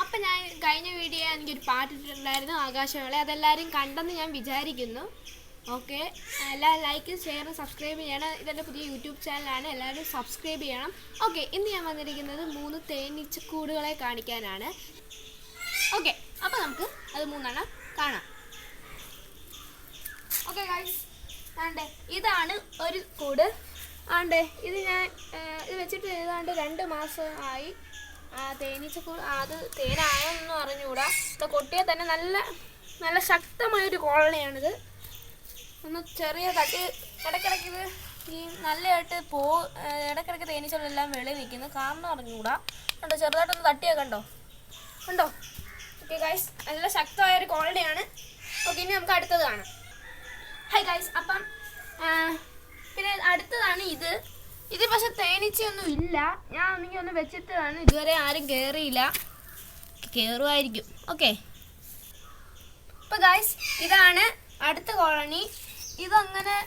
അപ്പം ഞാൻ കഴിഞ്ഞ വീഡിയോ എനിക്കൊരു പാട്ടിട്ടുണ്ടായിരുന്നു ആകാശവേള, അതെല്ലാവരും കണ്ടെന്ന് ഞാൻ വിചാരിക്കുന്നു. ഓക്കെ, എല്ലാവരും ലൈക്ക് ഷെയർ സബ്സ്ക്രൈബ് ചെയ്യണം. ഇതെൻ്റെ പുതിയ യൂട്യൂബ് ചാനലാണ്, എല്ലാവരും സബ്സ്ക്രൈബ് ചെയ്യണം. ഓക്കെ, ഇന്ന് ഞാൻ വന്നിരിക്കുന്നത് 3 തേനീച്ചക്കൂടുകളെ കാണിക്കാനാണ്. ഓക്കെ, അപ്പോൾ നമുക്ക് അത് 3 കാണാം. ഓക്കെ ഗൈസ്, ആണ്ടേ ഇതാണ് ഒരു കൂട്. ആണ്ടേ ഇത് ഞാൻ ഇത് വെച്ചിട്ട് ഏതാണ്ട് 2 മാസം ആയി. തേനീച്ചക്കൂട് അത് തേനായൊന്നും അറിഞ്ഞുകൂടാ. ഇത് കൊട്ടിയാൽ തന്നെ നല്ല ശക്തമായൊരു കോളനിയാണിത്. ഒന്ന് ചെറിയ തട്ടി ഇടയ്ക്കിടയ്ക്ക് ഇത് ഈ നല്ലതായിട്ട് ഇടയ്ക്കിടയ്ക്ക് തേനീച്ചകളെല്ലാം വെളിയിൽ നിൽക്കുന്നു. കാരണം അറിഞ്ഞുകൂടാ. കണ്ടോ, ചെറുതായിട്ടൊന്ന് തട്ടിയൊക്കെ കണ്ടോ. ഓക്കെ ഗൈസ്, നല്ല ശക്തമായൊരു കോളനിയാണ്. ഓക്കെ, ഇനി നമുക്ക് അടുത്തത് കാണാം. ഹായ് ഗൈസ്, അപ്പം പിന്നെ അടുത്തതാണ് ഇത് പക്ഷെ തേനീച്ചയൊന്നും ഇല്ല. ഞാൻ ഒന്നെങ്കിൽ ഒന്ന് വെച്ചിട്ടാണ്, ഇതുവരെ ആരും കയറിയില്ല. കയറുമായിരിക്കും. ഓക്കെ, അപ്പോൾ ഗൈസ് ഇതാണ് അടുത്ത കോളനി. ഇതങ്ങനെ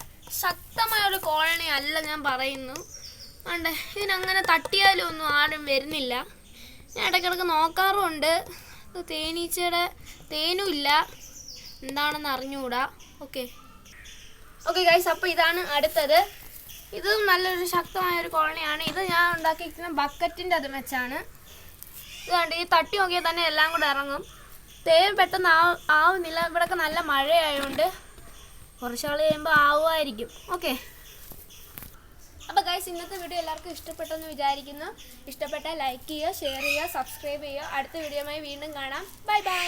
ശക്തമായൊരു കോളനി അല്ല ഞാൻ പറയുന്നു. ആണ്ടേ ഇതിനങ്ങനെ തട്ടിയാലും ഒന്നും ആരും വരുന്നില്ല. ഞാൻ ഇടയ്ക്കിടയ്ക്ക് നോക്കാറുമുണ്ട്. തേനീച്ചയുടെ തേനും ഇല്ല, എന്താണെന്ന് അറിഞ്ഞുകൂടാ. ഓക്കെ ഗൈസ്, അപ്പോൾ ഇതാണ് അടുത്തത്. ഇതും നല്ലൊരു ശക്തമായൊരു കോളനിയാണ്. ഇത് ഞാൻ ഉണ്ടാക്കിയിരിക്കുന്ന ബക്കറ്റിൻ്റെ അത് വെച്ചാണ്. ഇത് കണ്ട് ഈ തട്ടി നോക്കിയാൽ തന്നെ എല്ലാം കൂടെ ഇറങ്ങും. തേൻ പെട്ടെന്ന് ആവുന്നില്ല. ഇവിടെയൊക്കെ നല്ല മഴയായതുകൊണ്ട് കുറച്ചാൾ കഴിയുമ്പോൾ ആവുമായിരിക്കും. ഓക്കെ, അപ്പോൾ ഗൈസ് ഇന്നത്തെ വീഡിയോ എല്ലാവർക്കും ഇഷ്ടപ്പെട്ടെന്ന് വിചാരിക്കുന്നു. ഇഷ്ടപ്പെട്ടാൽ ലൈക്ക് ചെയ്യുക, ഷെയർ ചെയ്യുക, സബ്സ്ക്രൈബ് ചെയ്യുക. അടുത്ത വീഡിയോയുമായി വീണ്ടും കാണാം. Bye bye.